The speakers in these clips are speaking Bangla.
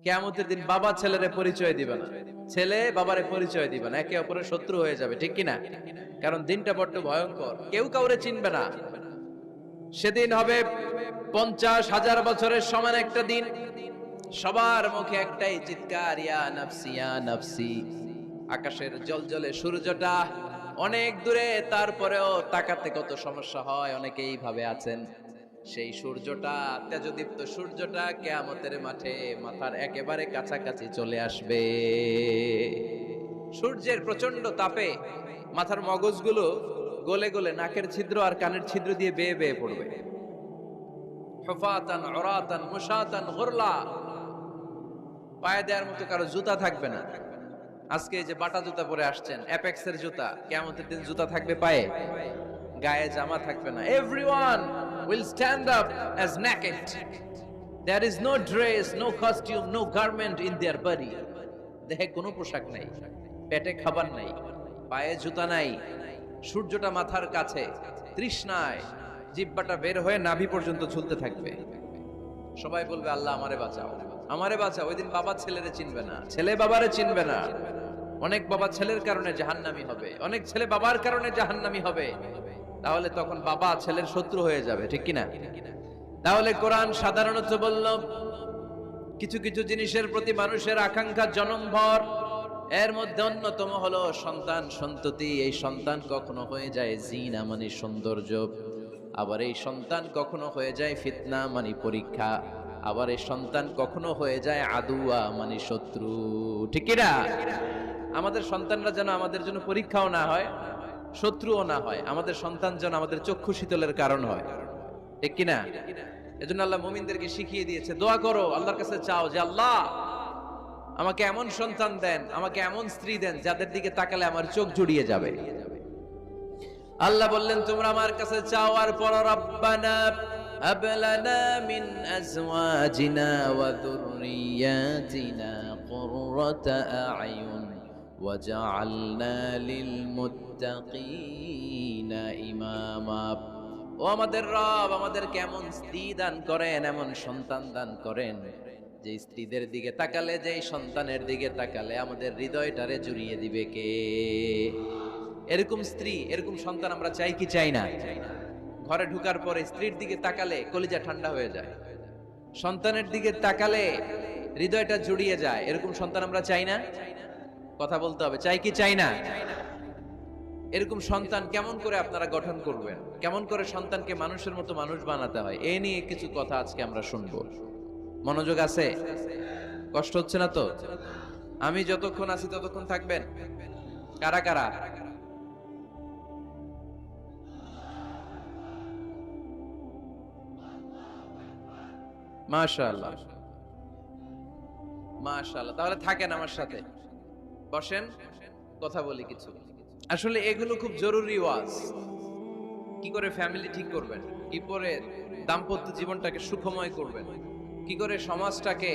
কিয়ামতের দিন বাবা ছেলেরে পরিচয় দিবে না, ছেলে বাবারে পরিচয় দিবে না, একে অপরের শত্রু হয়ে যাবে, ঠিক কিনা? কারণ দিনটা বড্ড ভয়ঙ্কর, কেউ কাউরে চিনবে না। সেদিন হবে 50,000 বছরের সমান একটা দিন। সবার মুখে একটাই চিৎকার, ইয়া নাফসি ইয়া নাফসি। আকাশের জলজলে সূর্যটা অনেক দূরে, তারপরেও তাকাতে কত সমস্যা হয়, অনেকেই ভাবে আছেন। সেই সূর্যটা, তেজদীপ্ত সূর্যটা কিয়ামতের মাঠে মাথার একেবারে কাছাকাছি চলে আসবে। সূর্যের প্রচন্ড তাপে মাথার মগজগুলো গলে গলে নাকের ছিদ্র আর কানের ছিদ্র দিয়ে বেয়ে বেয়ে পড়বে। হুফাতান উরাতান মুশাতান গুরলা, পায়ে দেওয়ার মতো কারো জুতা থাকবে না। আজকে এই যে বাটা জুতা পরে আসছেন, অ্যাপেক্সের জুতা, কিয়ামতের দিন জুতা থাকবে পায়ে, গায়ে জামা থাকবে না। Everyone will stand up as naked. There is no dress, no costume, no garment in their body. দেহে কোনো পোশাক নাই, পেটে খাবার নাই, পায়ে জুতা নাই, সূর্যটা মাথার কাছে, তৃষ্ণায় জিহ্বাটা বের হয়ে নাভি পর্যন্ত ঝুলতে থাকবে। সবাই বলবে, আল্লাহ আমারে বাঁচাও, আমারে বাঁচাও। ওই দিন বাবা ছেলেরে চিনবে না, ছেলে বাবারে চিনবে না। অনেক বাবা ছেলের কারণে জাহান্নামী হবে, অনেক ছেলে বাবার কারণে জাহান্নামী হবে। তাহলে তখন বাবা ছেলের শত্রু হয়ে যাবে, ঠিক কিনা? তাহলে কোরআন সাধারণত বলল, কিছু কিছু জিনিসের প্রতি মানুষের আকাঙ্ক্ষা জনমভর, এর মধ্যে অন্যতম হলো সন্তান সন্ততি। এই সন্তান কখনো হয়ে যায় জিনা মানে সৌন্দর্য, আবার এই সন্তান কখনো হয়ে যায় ফিতনা মানে পরীক্ষা, আবার এই সন্তান কখনো হয়ে যায় আদুয়া মানে শত্রু, ঠিক কিনা? আমাদের সন্তানরা যেন আমাদের জন্য পরীক্ষাও না হয়, শত্রুও না হয়। আমাদের সন্তান যেন আমাদের চক্ষু শীতলের কারণ হয়, ঠিক কিনা? এজন্য আল্লাহ মুমিনদেরকে শিখিয়ে দিয়েছে, দোয়া করো, আল্লাহর কাছে চাও যে আল্লাহ আমাকে এমন সন্তান দেন, আমাকে এমন স্ত্রী দেন যাদের দিকে তাকালে আমার চোখ জুড়িয়ে যাবে। আল্লাহ বললেন, তোমরা আমার কাছে চাও আর পড়ো, রব্বানা হাব লানা মিন আজওয়াজিনা ওয়া যুররিয়াতিনা কুররাতা আ'য়ুন ওয়াজআলনা লিল মুত্তাকিনা ইমামা। ও আমাদের রব, আমাদেরকে এমন স্ত্রী দান করেন, এমন সন্তান দান করেন, যে স্ত্রীদের দিকে তাকালে, যে সন্তানের দিকে তাকালে আমাদের হৃদয়টারে জুড়িয়ে দিবে কে? এরকম স্ত্রী, এরকম সন্তান আমরা চাই কি চাই না? ঘরে ঢুকার পরে স্ত্রীর দিকে তাকালে কলিজা ঠান্ডা হয়ে যায়, সন্তানের দিকে তাকালে হৃদয়টা জুড়িয়ে যায়, এরকম সন্তান আমরা চাই না? কথা বলতে হবে, চাই কি চাই না? এরকম সন্তান কেমন করে আপনারা গঠন করবেন, কেমন করে সন্তানকে মানুষের মতো মানুষ বানাতে হয়, এ নিয়ে কিছু কথা আজকে আমরা শুনবো। মনোযোগ আছে? কষ্ট হচ্ছে না তো? আমি যতক্ষণ আছি ততক্ষণ থাকবেন? কারা কারা? মাশাআল্লাহ, মাশাআল্লাহ। তাহলে থাকেন আমার সাথে, বসেন, কথা বলি কিছু। আসলে এগুলো খুব জরুরি ওয়াজ। কি করে ফ্যামিলি ঠিক করবেন, কি করে দাম্পত্য জীবনটাকে সুখময় করবেন, কি করে সমাজটাকে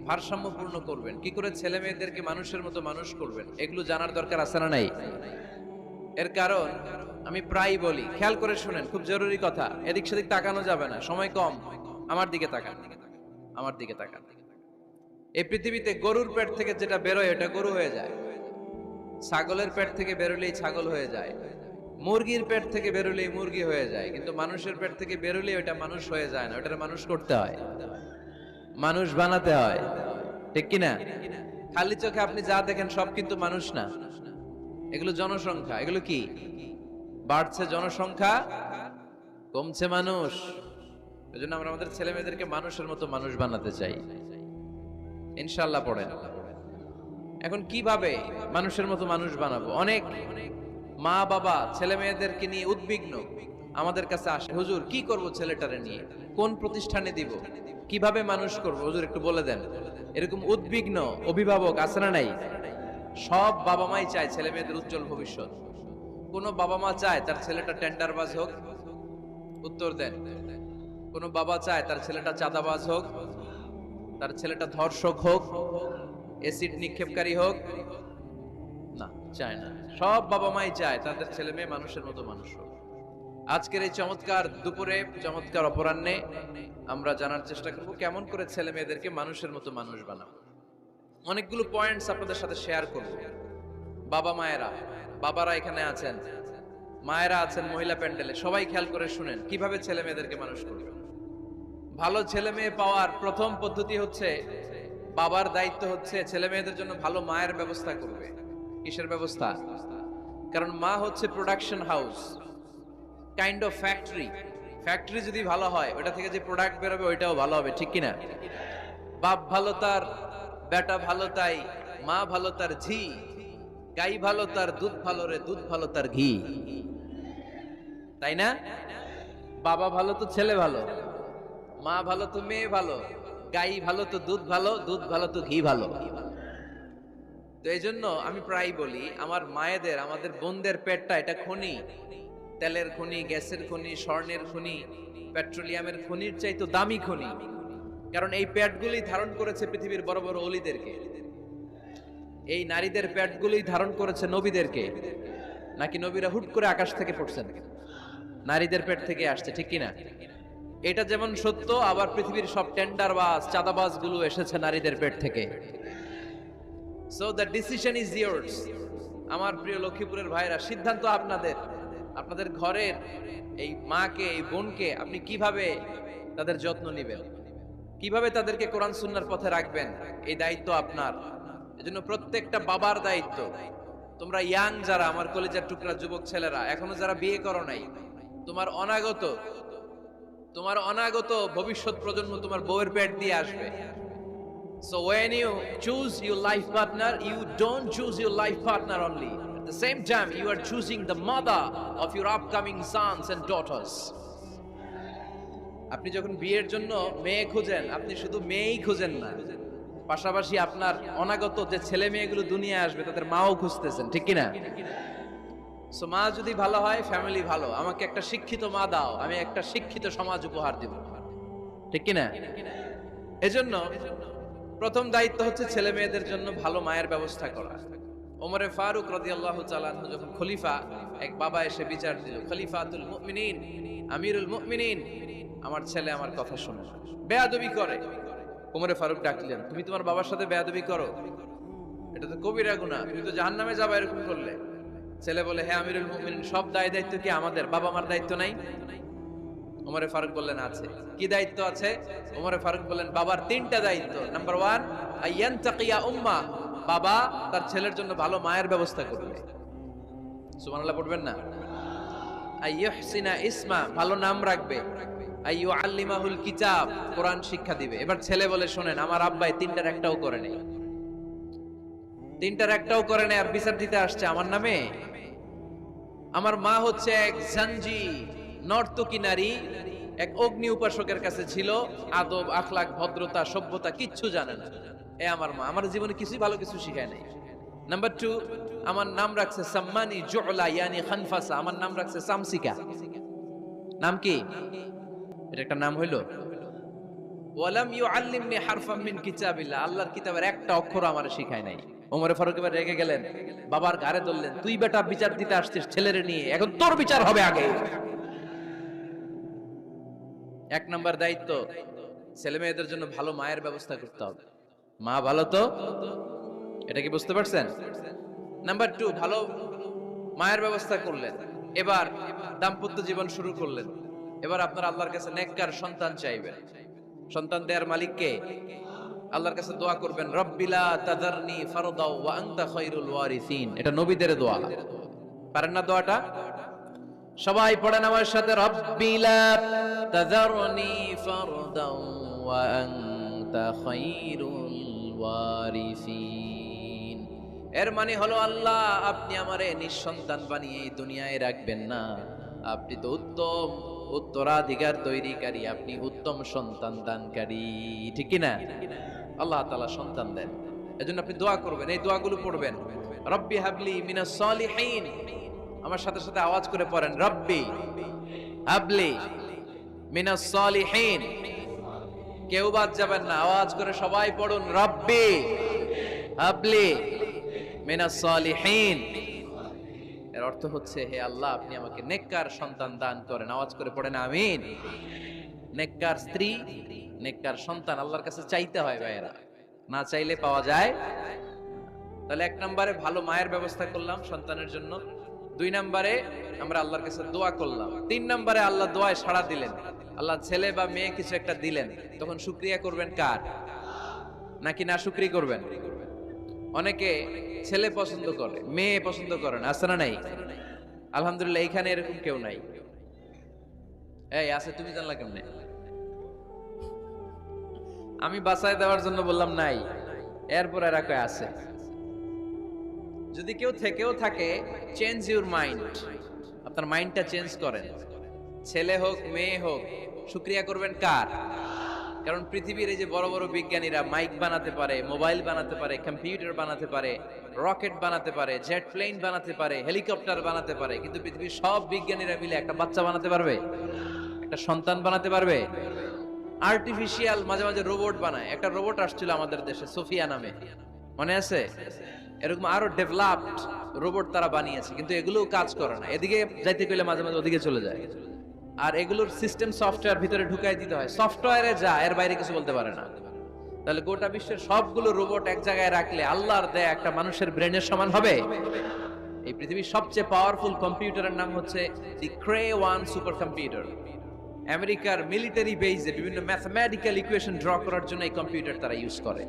ভারসাম্যপূর্ণ করবেন, কি করে ছেলে মেয়েদেরকে মানুষের মতো মানুষ করবেন, এগুলো জানার দরকার আছে না নাই? এর কারণ আমি প্রায় বলি, খেয়াল করে শুনেন, খুব জরুরি কথা, এদিক সেদিক তাকানো যাবে না, সময় কম। আমার দিকে তাকান, আমার দিকে তাকান। এই পৃথিবীতে গরুর পেট থেকে যেটা বেরোয় ওটা গরু হয়ে যায়, ছাগলের পেট থেকে বেরোলেই ছাগল হয়ে যায়, মুরগির পেট থেকে বেরোলেই মুরগি হয়ে যায়, কিন্তু মানুষের পেট থেকে বেরোলেই ওটা মানুষ হয়ে যায় না, ওটা মানুষ করতে হয়, মানুষ বানাতে হয়, ঠিক কিনা? খালি চোখে আপনি যা দেখেন সব কিন্তু মানুষ না, এগুলো জনসংখ্যা। এগুলো কি? বাড়ছে জনসংখ্যা, কমছে মানুষ। এজন্য আমরা আমাদের ছেলে মেয়েদেরকে মানুষের মতো মানুষ বানাতে চাই, ইনশাআল্লাহ। পড়েন। এখন কিভাবে মানুষের মতো মানুষ বানাবো? অনেক মা বাবা ছেলে মেয়েদেরকে নিয়ে উদ্বিগ্ন, আমাদের কাছে আসে, হুজুর কি করব ছেলেটারে নিয়ে, কোন প্রতিষ্ঠানে দিব, কিভাবে মানুষ করব, হুজুর একটু বলে দেন। এরকম উদ্বিগ্ন অভিভাবক আছে না নাই? সব বাবা মাই চায় ছেলে মেয়েদের উজ্জ্বল ভবিষ্যৎ। কোন বাবা মা চায় তার ছেলেটা টেন্ডারবাজ হোক? উত্তর দেন। কোন বাবা চায় তার ছেলেটা চাঁদাবাজ হোক, তার ছেলেটা ধর্ষক হোক, এসিড নিক্ষেপকারী হোক? না, চায় না। সব বাবা মাই চায় তাদের ছেলে মেয়ে মানুষের মতো মানুষ হোক। আজকের এই চমৎকার দুপুরে, চমৎকার অপরাহ্নে আমরা জানার চেষ্টা করব কেমন করে ছেলে মেয়েদেরকে মানুষের মতো মানুষ বানাবো। অনেকগুলো পয়েন্টস আপনাদের সাথে শেয়ার করব। বাবা মায়েরা, বাবারা এখানে আছেন, মায়েরা আছেন মহিলা প্যান্ডেলে, সবাই খেয়াল করে শুনেন কিভাবে ছেলে মেয়েদেরকে মানুষ করবে। ভালো ছেলে মেয়ে পাওয়ার প্রথম পদ্ধতি হচ্ছে, বাবার দায়িত্ব হচ্ছে ছেলে মেয়েদের জন্য ভালো মায়ের ব্যবস্থা করবে। কিসের ব্যবস্থা? কারণ মা হচ্ছে production house, kind of factory. Factory যদি ভালো হয়, ওটা থেকে যে প্রোডাক্ট বেরোবে ওইটাও ভালো হবে, ঠিক কিনা? বাপ ভালো তার বেটা ভালো তাই, মা ভালো তার ঝি, গাই ভালো তার দুধ ভালো রে, দুধ ভালো তার ঘি, তাই না? বাবা ভালো তো ছেলে ভালো, মা ভালো তো মেয়ে ভালো, গাই ভালো তো দুধ ভালো, দুধ ভালো তো ঘি ভালো। তো এই জন্য আমি প্রায় বলি, আমার মায়েদের, আমাদের বোনদের পেটটা এটা খনি, তেলের খনি, গ্যাসের খনি, স্বর্ণের খনি, পেট্রোলিয়ামের খনির চাইতো দামি খনি। কারণ এই পেটগুলি ধারণ করেছে পৃথিবীর বড় বড় অলিদেরকে। এই নারীদের পেটগুলি ধারণ করেছে নবীদেরকে। নাকি নবীরা হুট করে আকাশ থেকে পড়ছেন? নারীদের পেট থেকে আসছে, ঠিক কিনা? এটা যেমন সত্য, আবার পৃথিবীর সব টেন্ডারবাজ, চাঁদাবাজ গুলো এসেছে নারীদের পেট থেকে। So the decision is years. আমার প্রিয় লক্ষ্মীপুরের ভাইরা, সিদ্ধান্ত আপনাদের। আপনাদের ঘরের এই মাকে, এই বোনকে আপনি কিভাবে তাদের যত্ন নেবেন, কিভাবে তাদেরকে কোরআন সুন্নাহর পথে রাখবেন, এই দায়িত্ব আপনার। এজন্য প্রত্যেকটা বাবার দায়িত্ব। তোমরা ইয়াং যারা, আমার কলেজের টুকরা যুবক ছেলেরা, এখনো যারা বিয়ে করো নাই, তোমার অনাগত ভবিষ্যৎ প্রজন্ম তোমার বউয়ের পেট দিয়ে আসবে। So when you choose your life partner, you don't choose your life partner only. At the same time, you are choosing the mother of your upcoming sons and daughters. আপনি যখন বিয়ের জন্য মেয়ে খুঁজেন, আপনি শুধু মেয়েই খুঁজেন না, পাশাপাশি আপনার অনাগত যে ছেলে মেয়েগুলো দুনিয়ায় আসবে তাদের মাও খুঁজতেছেন, ঠিক কিনা? সো মা যদি ভালো হয়, ফ্যামিলি ভালো। আমাকে একটা শিক্ষিত মা দাও, আমি একটা শিক্ষিত সমাজ উপহার দিব, ঠিক কিনা? এজন্য প্রথম দায়িত্ব হচ্ছে ছেলে মেয়েদের জন্য ভালো মায়ের ব্যবস্থা করা। ওমরে ফারুক রাদিয়াল্লাহু তাআলা আনহু যখন খলিফা, এক বাবা এসে বিচার দিল, খলিফাতুল মুমিনিন, আমিরুল মুমিনিন, আমার ছেলে আমার কথা শোনে, বেয়াদবি করে। ওমরে ফারুক ডাকলেন, তুমি তোমার বাবার সাথে বেয়াদবি করো? এটা তো কবিরা গুনাহ, তুমি তো জাহান্নামে যাবে এরকম করলে। ছেলে বলে, হ্যাঁ আমিরুল মুমিনিন, সব দায়িত্ব কি আমাদের? বাবা মার দায়িত্ব নাই? ওমরে ফারুক বললেন, আছে। কি দায়িত্ব আছে? ওমরে ফারুক বললেন, বাবার তিনটা দায়িত্ব। নাম্বার 1, আইয়ানতাকিয়া উম্মা, বাবা তার ছেলের জন্য ভালো মায়ের ব্যবস্থা করবে। সুবহানাল্লাহ পড়বেন না? আইয়ুহসিনা ইসমা, ভালো নাম রাখবে। আইয়ুআল্লিমাহুল কিতাব, কোরআন শিক্ষা দিবে। এবার ছেলে বলে, শোনেন, আমার আব্বাই তিনটার একটাও করে নাই, তিনটার একটাও করে নাই, আর বিচার দিতে আসছে আমার নামে। আমার মা হচ্ছে এক জাঞ্জি, নর্তকী নারী, এক অগ্নি উপাসকের কাছে ছিল, আদব, আখলাক, ভদ্রতা, সভ্যতা কিচ্ছু জানে না। এ আমার মা, আমার জীবনে কিছুই ভালো কিছু শিখায় নাই। নাম্বার 2, আমার নাম রাখছে সাম্মানি জুলা, ইয়ানি খানফাসা, আমার নাম রাখছে সামসিকা। নাম কি? এটা একটা নাম হইলো? ওয়ালাম ইউআল্লিমনি হারফাম মিন কিতাবিল্লাহ, আল্লাহর কিতাবের একটা অক্ষর আমারে শিখায় নাই। ওমরে ফারুক এবার রেগে গেলেন, বাবার গায়ে ধরলেন, তুই বেটা বিচার দিতে আসছিস ছেলেরে নিয়ে, এখন তোর বিচার হবে আগে। এক নাম্বার দায়িত্ব, ছেলে মেয়েদের জন্য ভালো মায়ের ব্যবস্থা করতে হবে। মা ভালো তো, এটা কি বুঝতে পারছেন? নাম্বার 2, ভালো মায়ের ব্যবস্থা করলেন, এবার দাম্পত্য জীবন শুরু করলেন। এবার আপনার আল্লাহর কাছে নেককার সন্তান চাইবেন। সন্তান দেওয়ার মালিক কে? আল্লাহর কাছে দোয়া করবেন, রব্বিলা তাযারনি ফারদাও ওয়া আনতা খায়রুল ওয়ারিসিন। এটা নবীদের দোয়া। পারেন না দোয়াটা? সবাই পড়েন আমার সাথে, রব্বিলা তাযারনি ফারদাও ওয়া আনতা খায়রুল ওয়ারিসিন। এর মানে হলো, আল্লাহ আপনি আমারে নিঃসন্তান বানিয়ে এই দুনিয়ায় রাখবেন না, আপনি তো উত্তম উত্তরাধিকার তৈরিকারী, আপনি উত্তম সন্তান দানকারী, ঠিক কিনা? আল্লাহ তাআলা সন্তান দেন, এজন্য আপনি দোয়া করবেন, এই দোয়াগুলো পড়বেন। রব্বি হাবলি মিনাস সালিহিন, আমার সাথে সাথে আওয়াজ করে পড়েন, রব্বি হাবলি মিনাস সালিহিন। কেউ বাদ যাবেন না, আওয়াজ করে সবাই পড়ুন, রব্বি হাবলি মিনাস সালিহিন। এর অর্থ হচ্ছে, হে আল্লাহ আপনি আমাকে নেককার সন্তান দান করেন। আওয়াজ করে পড়েন আমিন। নেককার স্ত্রী, নেককার সন্তান আল্লাহর কাছে চাইতে হয় ভাইয়েরা। না চাইলে পাওয়া যায়। তাহলে 1 নম্বরে ভালো মায়ের ব্যবস্থা করলাম সন্তানের জন্য, 2 নম্বরে আমরা আল্লাহর কাছে দোয়া করলাম, 3 নম্বরে আল্লাহ দোয়ায় সাড়া দিলেন, আল্লাহ ছেলে বা মেয়ে কিছু একটা দিলেন, তখন শুকরিয়া করবেন কার? নাকি না শুকরি করবেন? অনেকে ছেলে পছন্দ করে, মেয়ে পছন্দ করে না, আছে না নাই? আলহামদুলিল্লাহ এখানে এরকম কেউ নাই। এই আছে, তুমি জানলা কেমনে? আমি বাঁচায় দেওয়ার জন্য বললাম নাই, এরপর এরা কয় আছে। যদি কেউ থেকেও থাকে, চেঞ্জ ইউর মাইন্ড, আপনার মাইন্ডটা চেঞ্জ করেন। ছেলে হোক মেয়ে হোক, শুকরিয়া করবেন কার? কারণ পৃথিবীর এই যে বড় বড় বিজ্ঞানীরা মাইক বানাতে পারে, মোবাইল বানাতে পারে, কম্পিউটার বানাতে পারে, রকেট বানাতে পারে, জেট প্লেন বানাতে পারে, হেলিকপ্টার বানাতে পারে, কিন্তু পৃথিবীর সব বিজ্ঞানীরা মিলে একটা বাচ্চা বানাতে পারবে? একটা সন্তান বানাতে পারবে? আর্টিফিশিয়াল মাঝে মাঝে রোবট বানায়। একটা রোবট আসছিল আমাদের দেশে, সোফিয়া নামে, মনে আছে? এরকম আরো ডেভেলপড রোবট তারা বানিয়েছে, কিন্তু এগুলোও কাজ করে না। এদিকে যাইতে গেলে মাঝে মাঝে ওদিকে চলে যায়। আর এগুলোর সিস্টেম সফটওয়্যার ভিতরে ঢুকাই দিতে হয়, সফটওয়্যারে যা, এর বাইরে কিছু বলতে পারে না। তাহলে গোটা বিশ্বের সবগুলো রোবট এক জায়গায় রাখলে আল্লাহর দেয়া একটা মানুষের ব্রেনের সমান হবে? এই পৃথিবীর সবচেয়ে পাওয়ারফুল কম্পিউটারের নাম হচ্ছে দি ক্রে 1 সুপার কম্পিউটার। আমেরিকার মিলিটারি বেজে বিভিন্ন ম্যাথমেটিক্যাল ইকুয়েশন ড্র করার জন্য এই কম্পিউটার তারা ইউজ করে।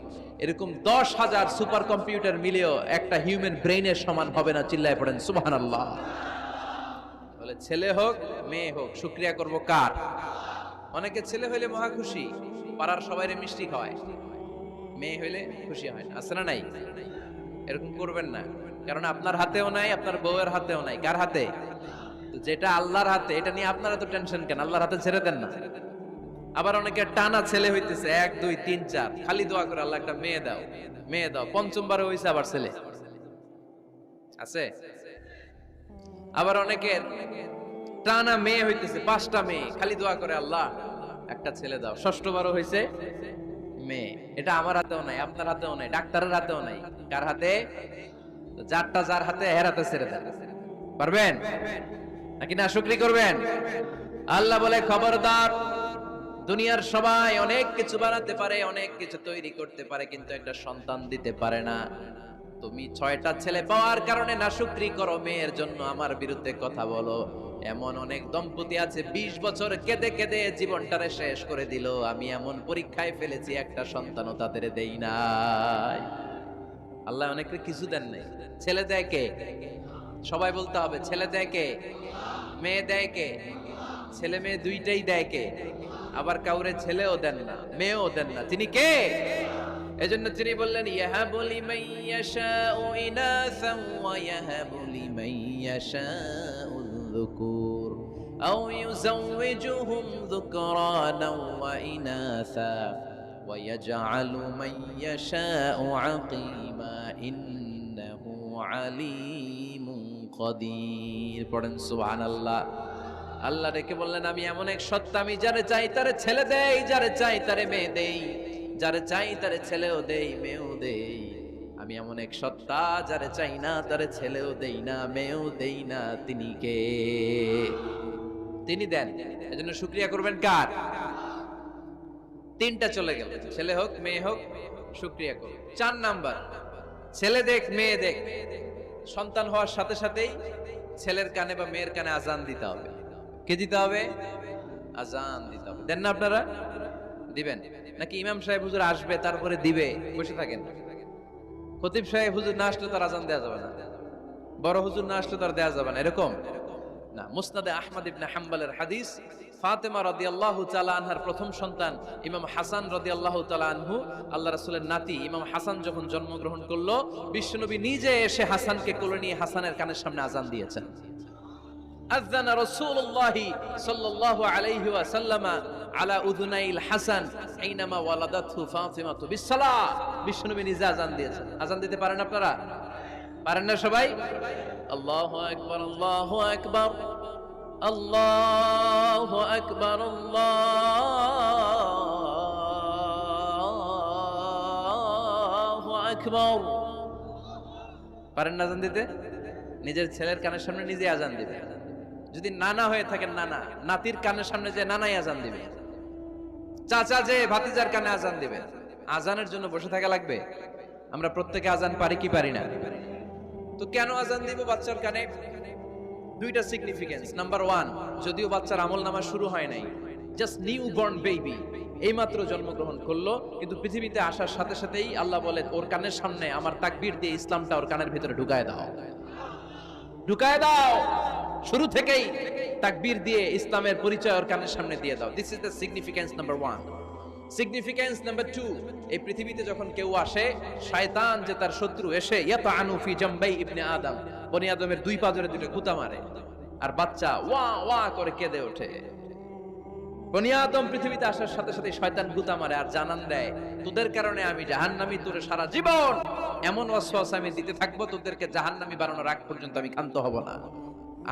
এরকম 10,000 সুপার কম্পিউটার মিলেও একটা হিউম্যান ব্রেইনের সমান হবে না। চিল্লায় পড়েন সুবহানাল্লাহ। বলে ছেলে হোক মেয়ে হোক, শুকরিয়া করব কার? অনেকে ছেলে হইলে মহা খুশি, পাড়ার সবাইরে মিষ্টি খাওয়ায়, মেয়ে হইলে খুশি হয় না, আছে না নাই? এরকম করবেন না, কারণ আপনার হাতেও নাই, আপনার বউয়ের হাতেও নাই। কার হাতে? যেটা আল্লাহর হাতে, এটা নিয়ে আপনারা তো টেনশন কেন? আল্লাহর হাতে ছেড়ে দেন না। আবার অনেকে টানা ছেলে হইতেছে 1 2 3 4, খালি দোয়া করে আল্লাহ একটা মেয়ে দাও, মেয়ে দাও। পঞ্চমবারে হইছে আবার ছেলে, আছে? আবার অনেকে টানা মেয়ে হইতেছে 5টা মেয়ে, খালি দোয়া করে আল্লাহ একটা ছেলে দাও। ষষ্ঠবারও হইছে মেয়ে। এটা আমার হাতেও নাই, আপনার হাতেও নাই, ডাক্তারের হাতেও নাই। কার হাতে? যারটা যার হাতে, এর হাতে ছেড়ে দেন। পারবেন নাকি না শুকরি করবেন? আল্লাহ বলে খবরদার, দুনিয়ার সবাই অনেক কিছু বানাতে পারে, অনেক কিছু তৈরি করতে পারে, কিন্তু একটা সন্তান দিতে পারে না। তুমি 6টা ছেলে পাওয়ার কারণে না শুকরি করো, মেয়ের জন্য আমার বিরুদ্ধে কথা বলো। এমন অনেক দম্পতি আছে 20 বছর কেঁদে কেঁদে জীবনটারে শেষ করে দিল। আমি এমন পরীক্ষায় ফেলেছি, একটা সন্তানও তাদের দেই নাই। আল্লাহ অনেকে কিছু দেন নাই। ছেলে দেয় কে? সবাই বলতে হবে, ছেলে দেয় কে? মেয়ে দেয় কে? ছেলে মেয়ে দুইটাই দেয় কে? আবার কাউরে ছেলেও দেন না, মেয়েও দেন না, তিনি কে? এজন্য তিনি বললেন, ইয়াহাবু লিমান ইয়াশাউ ইনাসান ওয়া ইয়াহাবু লিমান ইয়াশাউ যুকুর আও ইউযাওয়িজুহুম যুকরানা ওয়া ইনাসা ওয়া ইয়াজআলু মান ইয়াশাউ আকীমা ইন্নাহু আলীমুন কাদির। পড়েন সুবহানাল্লাহ। আল্লাহ ডেকে বললেন, আমি এমন এক সত্তা, আমি যারে চাই তারে ছেলে দেই, যারে চাই তারে মেয়ে দেই, যারে চাই তারে ছেলেও দেই, মেয়েও দেই। আমি এমন এক সত্তা, যারে চাই না তারে ছেলেও দেই না, মেয়েও দেই না। তিনি কে? তিনি দেন। এজন্য শুকরিয়া করবেন কার? 3টা চলে গেল, ছেলে হোক মেয়ে হোক, শুকরিয়া করুন। 4 নাম্বার, ছেলে দেখ মেয়ে দেখ, সন্তান হওয়ার সাথে সাথেই ছেলের কানে বা মেয়ের কানে আজান দিতে হবে। কে দিতে হবে? আজান দিতে হবে। দেন না আপনারা? দিবেন নাকি ইমাম সাহেব হুজুর আসবে তারপরে দিবে, বসে থাকেন? খতিব সাহেব হুজুর না আসলে তার আজান দেয়া যাবে না, বড় হুজুর না আসলে তার দেয়া যাবে না, এরকম না। মুসনাদে আহমদ ইবনে হাম্বলের হাদিস, ফাতেমা রাদিয়াল্লাহু তাআলা আনহার প্রথম সন্তান ইমাম হাসান রাদিয়াল্লাহু তাআলা আনহু, আল্লাহ রাসূলের নাতি ইমাম হাসান যখন জন্মগ্রহণ করলো, বিশ্বনবী নিজে এসে হাসানকে কোলে নিয়ে হাসানের কানের সামনে আজান দিয়েছেন। আযানা রাসূলুল্লাহ সাল্লাল্লাহু আলাইহি ওয়াসাল্লাম আলা উযুনাইল হাসান আইনামা ওয়ালাদাতহু ফাতিমা বিসসালাহ। বিশ্বনবী নিজে আজান দিয়েছেন। আজান দিতে পারেন আপনারা? পারেন না সবাই? আল্লাহু আকবার, আল্লাহু আকবার, আল্লাহু আকবার, আল্লাহু আকবার। পারেন না আজান দিতে? নিজের ছেলের কানের সামনে নিজে আজান দিবে। যদি নানা হয়ে থাকেন, নানা নাতির কানের সামনে যে নানাই আজান দিবে, চাচা যে ভাতিজার কানে আজান দিবে, আজানের জন্য বসে থাকা লাগবে? আমরা প্রত্যেকে আজান পারি কি পারি না? তো কেন আজান দিব বাচ্চার কানে? দুইটা সিগনিফিকেন্স। নাম্বার 1, যদিও বাচ্চার আমলনামা শুরু হয় নাই, জাস্ট নিউ বর্ন বেবি, এইমাত্র জন্মগ্রহণ করলো, কিন্তু পৃথিবীতে আসার সাথে সাথেই আল্লাহ বলেন ওর কানের সামনে আমার তাকবীর দিয়ে ইসলামটা ওর কানের ভিতরে ঢুকায় দাও, ঢুকায় দাও। শুরু থেকেই তাকবীর দিয়ে ইসলামের পরিচয় ওর কানের সামনে দিয়ে দাও। This is the significance number 1। Significance number 2, এই পৃথিবীতে যখন কেউ আসে, শয়তান যে তার শত্রু এসে ইয়াতানু ফি জামবাই ইবনে আদম, বনি আদমের দুই পা ধরে দুটো গুতা মারে, আর বাচ্চা ওয়া ওয়া করে কেঁদে ওঠে। বনি আদম পৃথিবীতে আসার সাথে সাথে শয়তান গুতা মারে আর জানান দেয় তোদের কারণে আমি জাহান্নামী, তোরে সারা জীবন এমন ওয়াসওয়াসা আমি দিতে থাকবো, তোদেরকে জাহান্নামী বানানোর আগ পর্যন্ত আমি ক্ষান্ত হব না।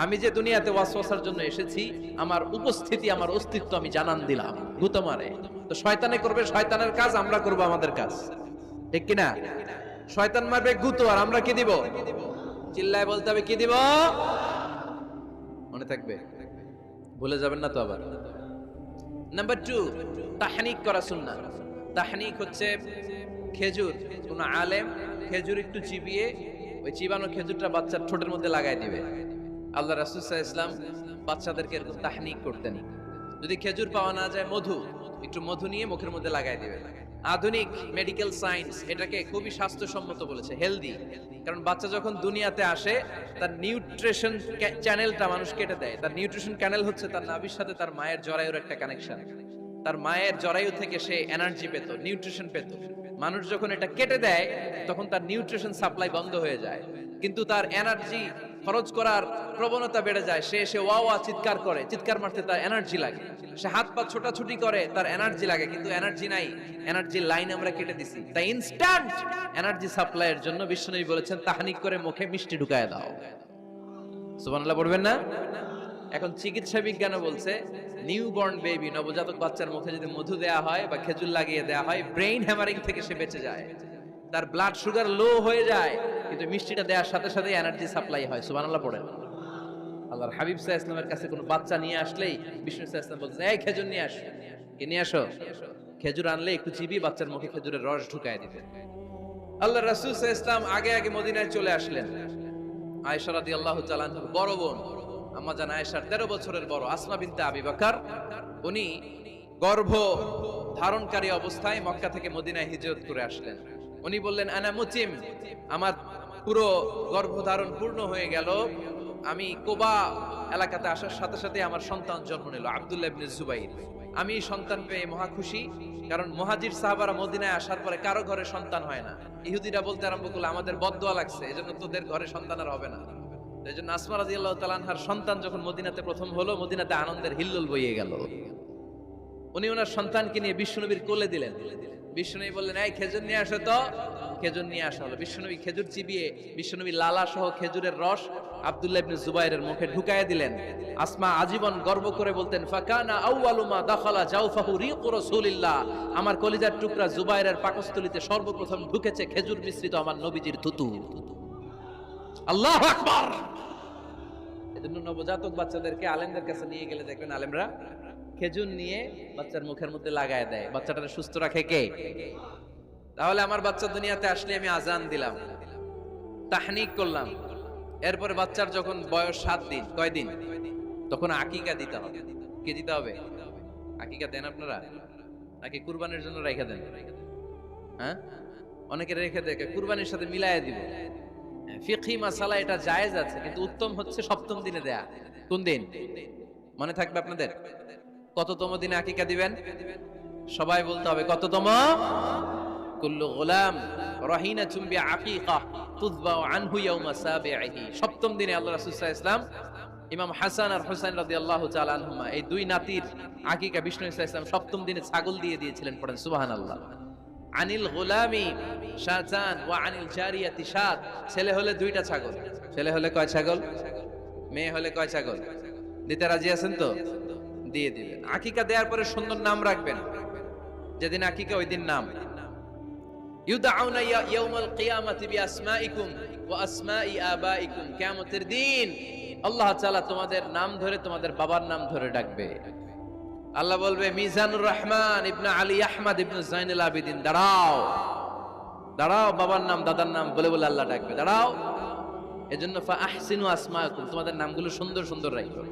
আমি যে দুনিয়াতে ওয়াসওয়াসার জন্য এসেছি, আমার উপস্থিতি, আমার অস্তিত্ব আমি জানান দিলাম। গুতা মারে। তো শয়তানে করবে শয়তানের কাজ, আমরা করব আমাদের কাজ, ঠিক কি না? শয়তান মারবে গুতো, আর আমরা কি দিব? চিল্লায় বলতে হবে কি দিব? মনে থাকবে, ভুলে যাবেন না তো আবার। নাম্বার 2, তাহনিক করা সুন্নাহ। তাহনিক হচ্ছে খেজুর, কোন আলেম খেজুর একটু চিবিয়ে ওই চিবানো খেজুরটা বাচ্চার ঠোঁটের মধ্যে লাগাই দিবে। আল্লাহ রাসূল সাল্লাল্লাহু আলাইহি ওয়াসাল্লাম বাচ্চাদেরকে এরকম তাহনিক করতেন। যদি খেজুর পাওয়া না যায়, একটু মধু নিয়ে মুখের মধ্যে লাগাই দিবে। আধুনিক মেডিকেল সায়েন্স এটাকে খুবই স্বাস্থ্যসম্মত বলেছে, হেলদি। কারণ বাচ্চা যখন দুনিয়াতে আসে, তার নিউট্রিশন চ্যানেলটা মানুষ কেটে দেয়। তার নিউট্রিশন চ্যানেল হচ্ছে তার নাভির সাথে তার মায়ের জরায়ুর একটা কানেকশন। তার মায়ের জরায়ু থেকে সে এনার্জি পেত, নিউট্রিশন পেত। মানুষ যখন এটা কেটে দেয়, তখন তার নিউট্রিশন সাপ্লাই বন্ধ হয়ে যায়, কিন্তু তার এনার্জি খরচ করার প্রবণতা বেড়ে যায়। সে ওয়া ওয়া চিৎকার করে, চিৎকার মারতে তার এনার্জি লাগে। সে হাত পা ছোটাছুটি করে, তার এনার্জি লাগে, কিন্তু এনার্জি নাই। এনার্জি লাইন আমরা কেটে দিছি। তাই ইনস্ট্যান্ট এনার্জি সাপ্লাইয়ের জন্য বিশ্বনবী বলেছেন তাহনিক করে মুখে মিষ্টি ঢুকায় দাও। সুবহানাল্লাহ পড়বেন না? এখন চিকিৎসা বিজ্ঞানও বলছে নিউবর্ন বেবি, নবজাতক বাচ্চার মুখে যদি মধু দেয়া হয় বা খেজুর লাগিয়ে দেয়া হয়, ব্রেইন হ্যামারিং থেকে সে বেঁচে যায়। তার ব্লাড সুগার লো হয়ে যায়, কিন্তু মিষ্টিটা দেওয়ার সাথে সাথে এনার্জি সাপ্লাই হয়। সুবহানাল্লাহ পড়েন। আল্লাহর হাবিব সাল্লাল্লাহু আলাইহি ওয়াসাল্লামের কাছে কোনো বাচ্চা নিয়ে আসলেই বিষ্ণু সাল্লাল্লাহু আলাইহি ওয়াসাল্লাম বলতেন, এই খেজুর নিয়ে আসো। কে নিয়ে আসো? খেজুর আনলে একটু চিবি বাচ্চার মুখে খেজুরের রস ঢুকায় দিতেন। আল্লাহর রাসূল সাল্লাল্লাহু আলাইহি ওয়াসাল্লাম আগে আগে মদিনায় চলে আসলেন। আয়েশা রাদিয়াল্লাহু তাআলা আনহার বড় বোন, আম্মা জান আয়েশার 13 বছরের বড় আসমা বিনতে আবি বকর, উনি গর্ভ ধারণকারী অবস্থায় মক্কা থেকে মদিনায় হিজরত করে আসলেন। উনি বললেন, আনা মুতিম, আমার পুরো গর্ভধারণ পূর্ণ হয়ে গেল। আমি কুবা এলাকাতে আসার সাথে সাথে আমার সন্তান জন্ম নিল, আব্দুল্লাহ ইবনে জুবাইর। আমি সন্তান পেয়ে মহা খুশি, কারণ মুহাজির সাহাবারা মদিনায় আসার পরে কারো ঘরে সন্তান হয় না। ইহুদিরা বলতে আরম্ভ করলো, আমাদের বদদোয়া লাগছে, এজন্য তোদের ঘরে সন্তান আর হবে না। এজন্য আসমা রাদিয়াল্লাহু তাআলা আনহার সন্তান যখন মদিনাতে প্রথম হলো, মদিনাতে আনন্দের হিল্লোল বইয়ে গেল। উনি ওনার সন্তানকে নিয়ে বিশ্বনবীর কোলে দিলেন। বিশ্বনবী বললেন, এই খেজুর নিয়ে আসো তো। খেজুর নিয়ে আসা হলো। বিশ্বনবী খেজুর চিবিয়ে বিশ্বনবী লালা সহ খেজুরের রস আব্দুল্লাহ ইবনে জুবাইরের মুখে ঢুকায় দিলেন। আসমা আজীবন গর্ব করে বলতেন, ফাকানা আউয়ালু মা দাখালা জাওফাহু রিকু রাসূলিল্লাহ, আমার কলিজার টুকরা জুবাইরের পাকস্থলীতে সর্বপ্রথম ঢুকেছে খেজুর মিশ্রিত আমার নবীজির থুতু। আল্লাহু আকবার। এজন্য নবজাতক বাচ্চাদেরকে আলেমদের কাছে নিয়ে গেলে দেখবেন আলেমরা খেজুর নিয়ে বাচ্চার মুখের মধ্যে লাগায় দেয়। বাচ্চাটাকে সুস্থ রাখে কে? তাহলে আমার বাচ্চা দুনিয়াতে আসলে আমি আজান দিলাম, তাহনিক করলাম, এরপরে বাচ্চার যখন বয়স 7 দিন, কয় দিন, তখন আকিকা দিতে হবে। কি দিতে হবে? আকিকা দেন আপনারা নাকি কুরবানির জন্য রেখে দেন? হ্যাঁ, অনেকে রেখে দেয়, কুরবানির সাথে মিলাইয়া দিব। ফিকহি মাসালা এটা জায়েজ আছে, কিন্তু উত্তম হচ্ছে 7ম দিনে দেয়া। কোন দিন মনে থাকবে আপনাদের? কততম দিনে আকিকা দিবেন? সবাই বলতে হবে কততম? কুল্লু গুলাম রাহিনাতুম বিআকিকা তুযবাউ আনহু ইয়াওমা সাবিহি। 7ম দিনে আল্লাহ রাসূল সাল্লাল্লাহু আলাইহি ওয়াসাল্লাম ইমাম হাসান আর হুসাইন রাদিয়াল্লাহু তাআলা আনহুমা, এই দুই নাতির আকিকা বিষ্ণু সাল্লাল্লাহু আলাইহি ওয়াসাল্লাম 7ম দিনে ছাগল দিয়ে দিয়েছিলেন। পড়েন সুবহানাল্লাহ। আনিল গুলামি শাতান ওয়া আনিল জারিয়াতি শাত। ছেলে হলে 2টা ছাগল। ছেলে হলে কয় ছাগল? মেয়ে হলে কয় ছাগল? দিতে রাজি আছেন তো? দিয়ে দিবেন। আকিকা দেওয়ার পরে সুন্দর নাম রাখবেন। যেদিন আকিকা ওই দিন নাম। ইউদাউনা ইয়াউমাল কিয়ামাতি বিআসমাইকুম ওয়া আসমাই আবাইকুম। কিয়ামতের দিন আল্লাহ তাআলা তোমাদের নাম ধরে, তোমাদের বাবার নাম ধরে ডাকবে। আল্লাহ বলবে মিজানুর রহমান ইবনে আলী আহমদ ইবনে জাইনুল আবিদিন, দাঁড়াও দাঁড়াও, বাবার নাম দাদার নাম বলে বলে আল্লাহ ডাকবে, দাঁড়াও। এজন্য ফা আহসিনু আসমাকুম, তোমাদের নামগুলো সুন্দর সুন্দর রাখো।